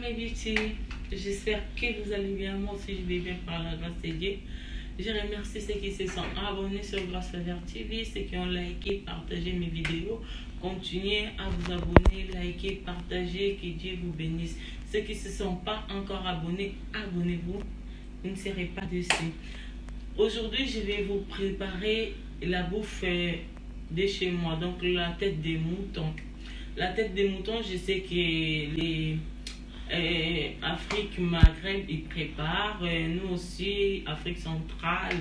mes beauty, j'espère que vous allez bien. Moi aussi je vais bien par la grâce de Dieu. Je remercie ceux qui se sont abonnés sur Grâce Vert TV, ceux qui ont liké, partagé mes vidéos. Continuez à vous abonner, liker, partager, que Dieu vous bénisse. Ceux qui ne se sont pas encore abonnés, abonnez-vous, vous ne serez pas déçus. Aujourd'hui, je vais vous préparer la bouffe de chez moi, donc la tête des moutons. La tête des moutons, je sais que les Afrique, Maghreb, ils préparent. Nous aussi, Afrique centrale,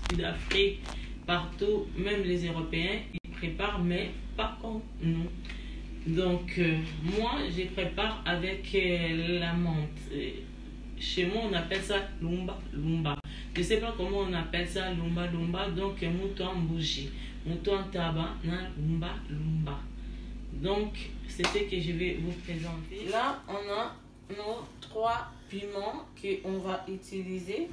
Sud-Afrique, partout, même les Européens, ils préparent, mais pas comme nous. Donc, moi, je prépare avec la menthe. Chez moi, on appelle ça lumba lumba. Je ne sais pas comment on appelle ça lumba lumba. Donc, mouton bougie, mouton tabac, lumba lumba. Donc, c'est ce que je vais vous présenter. Là, on a nos 3 piments qu'on va utiliser.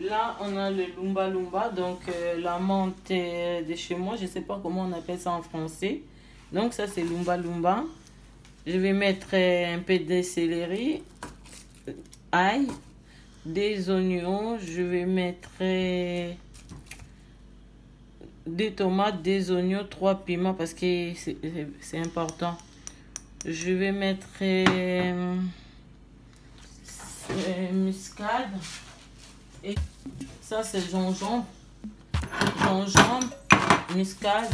Là, on a le lumba lumba, donc la menthe de chez moi. Je ne sais pas comment on appelle ça en français. Donc, ça, c'est lumba lumba. Je vais mettre un peu de céleri, ail, des oignons. Je vais mettre des tomates, des oignons, 3 piments parce que c'est important. Je vais mettre muscade. Et ça, c'est gingembre. Gingembre, muscade.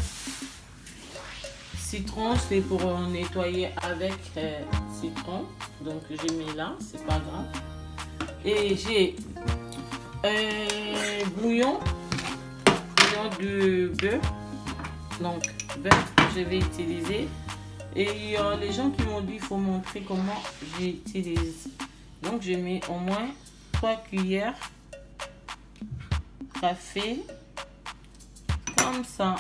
Citron, c'est pour nettoyer avec citron. Donc, j'ai mis là, c'est pas grave. Et j'ai bouillon de beurre. Donc, beurre, je vais utiliser. Et il y a les gens qui m'ont dit qu'il faut montrer comment j'utilise. Donc, je mets au moins 3 cuillères café. Comme ça.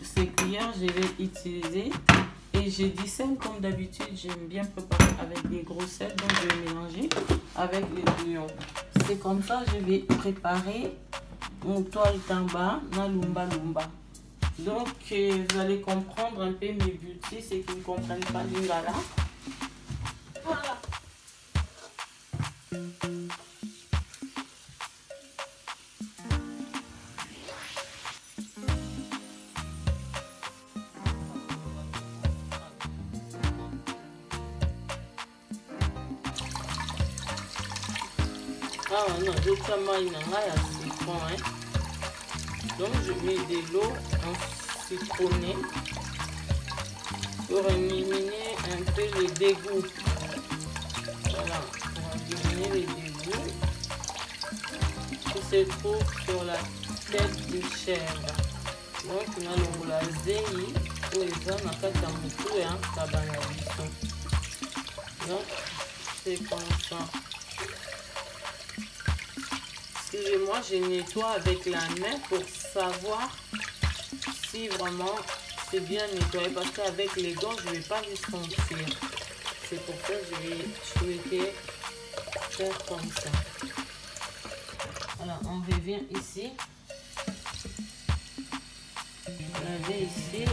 Ces cuillères, je vais utiliser. Et j'ai du sel comme d'habitude. J'aime bien préparer avec des gros sels. Donc, je vais mélanger avec les bouillons. C'est comme ça je vais préparer mon toile tamba na lumba lumba. Donc, vous allez comprendre un peu mes beauty, ceux qui ne comprennent pas lingala. Voilà. Ah non, je citron, hein. Donc je mets de l'eau en citronnée pour éliminer un peu le dégoût. Voilà, pour éliminer les dégoûts qui se trouvent sur la tête du chèvre. Donc on a le moulazei pour les hommes à katamutu et un kabanabiso. Donc c'est comme ça. Excusez-moi, je nettoie avec la main pour savoir si vraiment c'est bien nettoyé. Parce qu'avec les gants, je ne vais pas les sentir. C'est pour ça que je vais souhaiter faire comme ça. Voilà, on revient ici. Laver ici.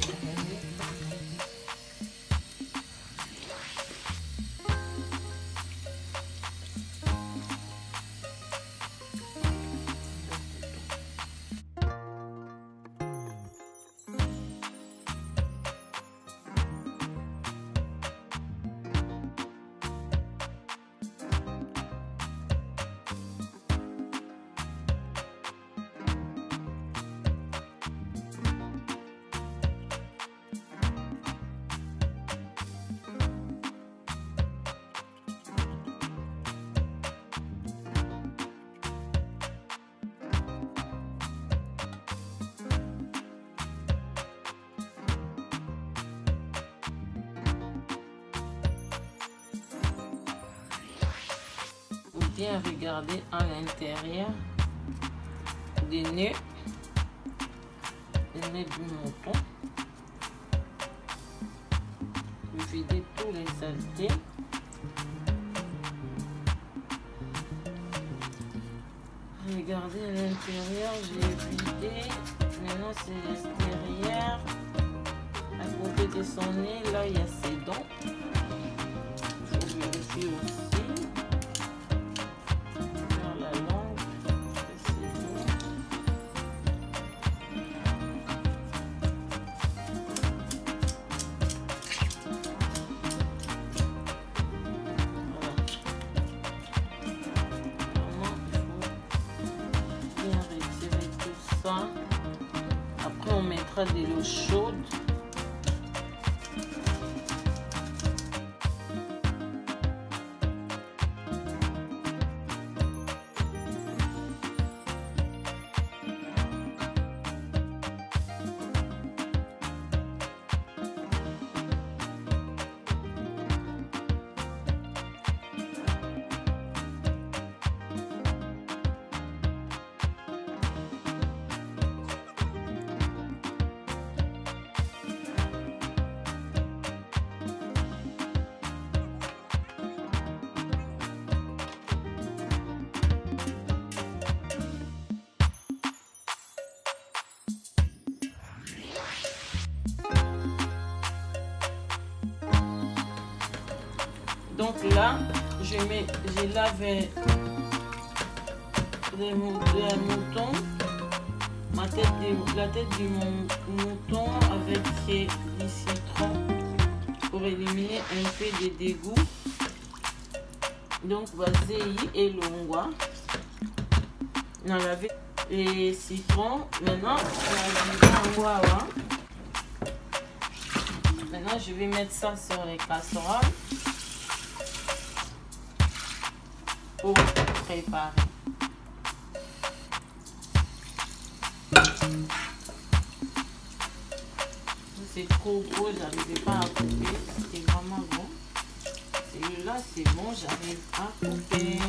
Bien regarder à l'intérieur des nœuds du mouton. Vider tous les saletés. Regardez à l'intérieur, j'ai vidé. Maintenant c'est l'extérieur. À côté de son nez, là il y a ses dents. Il faut Ici aussi. Dans la langue. Après on mettra de l'eau chaude. Donc là, j'ai lavé les moutons, la tête du mouton avec du citron pour éliminer un peu de dégoût. Donc, vasei et longwa. On a lavé les citrons. Maintenant, maintenant, je vais mettre ça sur les casseroles pour préparer. C'est trop gros, j'arrivais pas à couper. C'est vraiment bon. Celui-là, c'est bon, j'arrive à couper.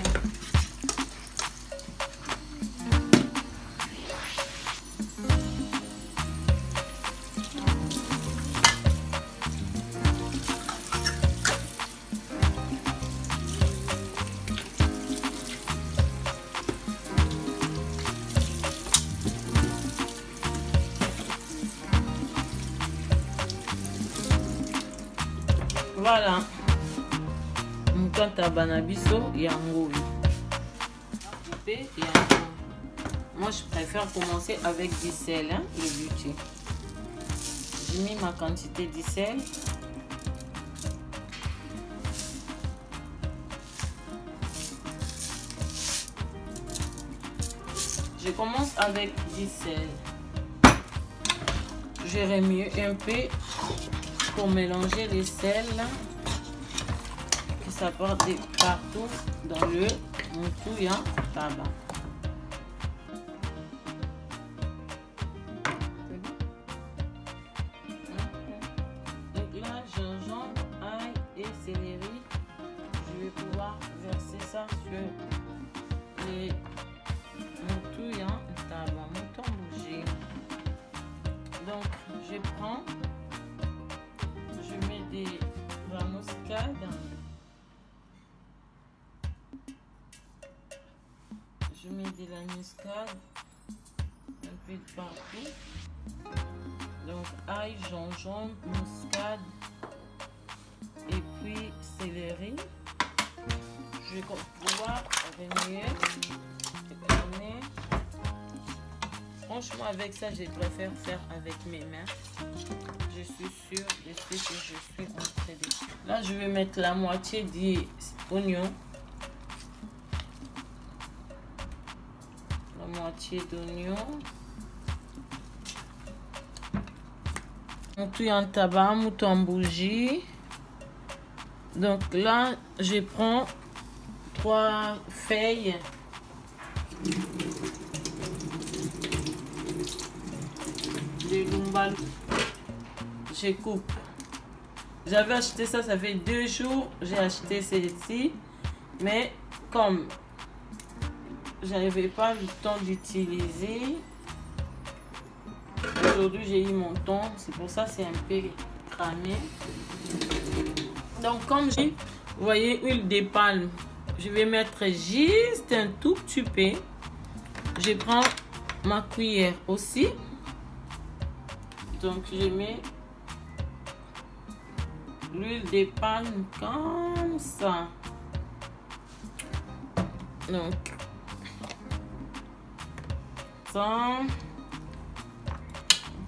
Voilà. Quand banabiso yango. Moi je préfère commencer avec du sel, hein, le but. J'ai mis ma quantité de sel. Je commence avec du sel. Je remue un peu pour mélanger les sels, que ça parte partout dans le moutouya tabac. Donc là, gingembre, ail et céleri, je vais pouvoir verser ça sur les moutouya tabac, mouton bougé. Donc je prends, je mets des muscade, je mets de la muscade un peu de partout. Donc ail, gingembre, muscade et puis céleri. Je vais pouvoir remuer. Franchement, avec ça, je préfère faire avec mes mains. Je suis sûre de ce que je suis en train de faire. Là, je vais mettre la moitié des oignons. La moitié d'oignon. Mouton en tabac, mouton en bougie. Donc là, je prends 3 feuilles de lumbalu. Je coupe. J'avais acheté ça, ça fait 2 jours. J'ai acheté celle-ci, mais comme j'avais pas le temps d'utiliser, aujourd'hui j'ai eu mon temps, c'est pour ça c'est un peu cramé. Donc comme j'ai, vous voyez, huile de palme, je vais mettre juste un tout petit peu. Je prends ma cuillère aussi. Donc je mets l'huile de palme comme ça. Donc, ça,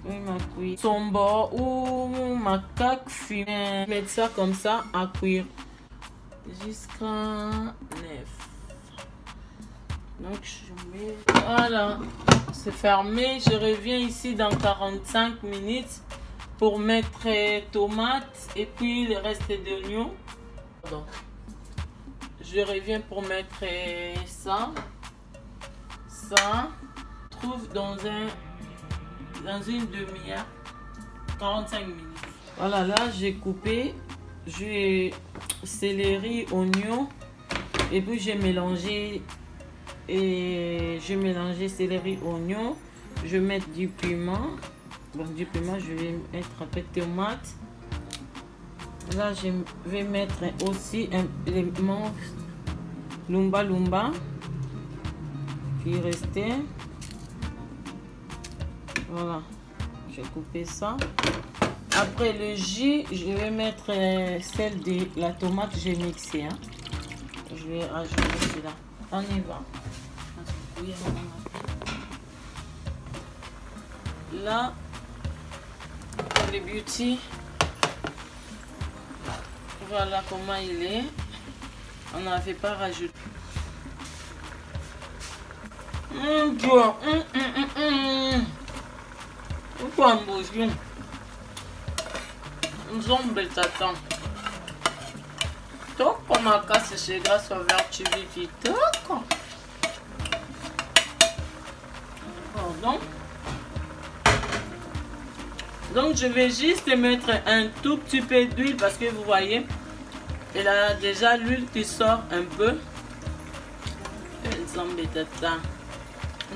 ma cuire. Sombo ou macaque fumé. Mettre ça comme ça à cuire jusqu'à 9. Donc, je mets. Voilà, c'est fermé. Je reviens ici dans 45 minutes pour mettre tomates et puis le reste d'oignons. Donc, je reviens pour mettre ça. Ça trouve dans une demi-heure, 45 minutes. Voilà, là j'ai coupé, j'ai céleri, oignon et puis j'ai mélangé céleri, oignon. Je vais mettre du piment. Donc du piment, je vais mettre un peu de tomate. Là je vais mettre aussi un élément lumba qui restait. Voilà, j'ai coupé ça. Après le jus, je vais mettre celle de la tomate que j'ai mixée. Hein. Je vais rajouter cela. On y va. Là, pour les beauty, voilà comment il est. On n'avait pas rajouté. Pourquoi un bouillon? Nous sommes bel tatan. Donc, comme à casse, c'est grâce à l'activité. Pardon. Donc, je vais juste mettre un tout petit peu d'huile parce que vous voyez, il a déjà l'huile qui sort un peu.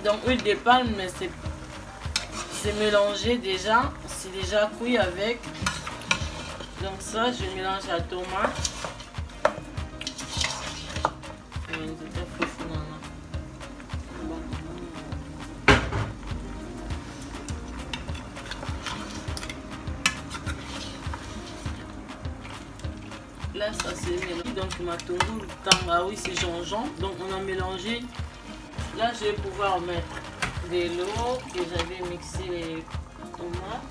Donc, huile de palme, mais c'est mélangé déjà. C'est déjà cuit avec. Donc, ça, je mélange la tomate. Là, ça c'est mélangé. Donc, ma tourou, ah oui, c'est gingembre. Donc, on a mélangé. Là, je vais pouvoir mettre de l'eau que j'avais mixé les tomates.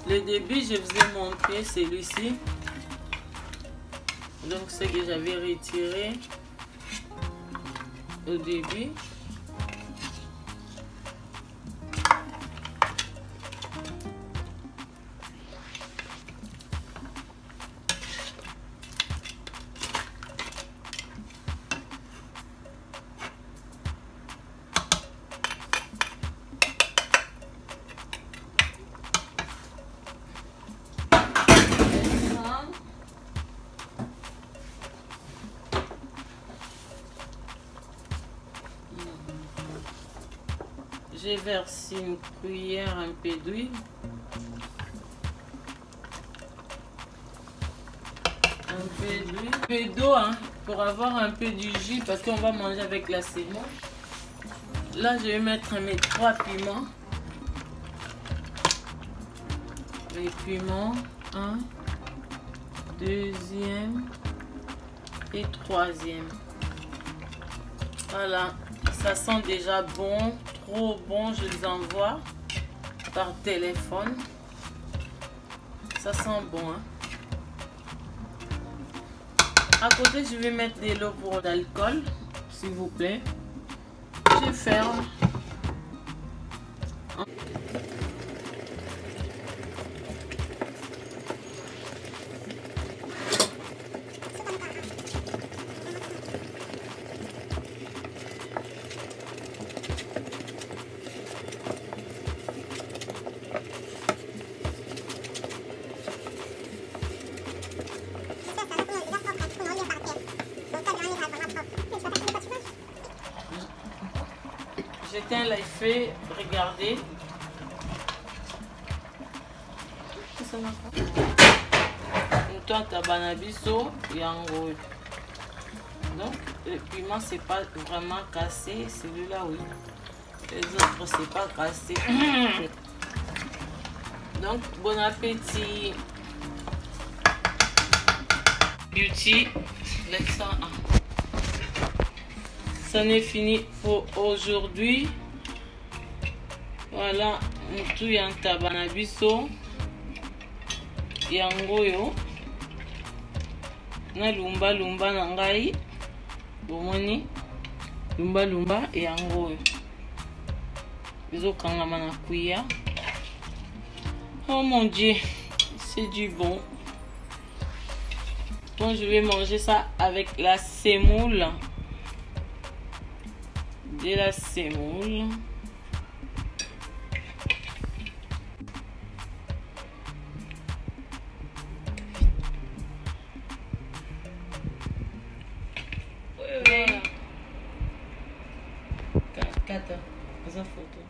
Le début, je vous ai montré celui-ci. Donc, ce que j'avais retiré au début. J'ai versé une cuillère un peu d'huile. Un peu d'eau hein, pour avoir un peu du jus parce qu'on va manger avec la sémoule. Là, je vais mettre mes 3 piments. Les piments, 1, 2e et 3e. Voilà, ça sent déjà bon. Trop bon, je les envoie par téléphone. Ça sent bon. Hein? À côté, je vais mettre de l'eau pour l'alcool, s'il vous plaît. Je ferme. J'éteins les feux, regardez. Ça Toi, tabana biso, yango. Donc, le piment, c'est pas vraiment cassé. Celui-là, oui. Les autres, c'est pas cassé. Donc, bon appétit. Beauty. Laisse ça. Ça n'est fini pour aujourd'hui. Voilà. Tout yang tabana biso. Yango yo. Na lumba lumba na ngai. Bomoni. Lumba lumba yango yo. Biso kangama na kuya. Oh mon Dieu, c'est du bon. Bon, je vais manger ça avec la semoule. De la semoule. Voilà. 4 photos.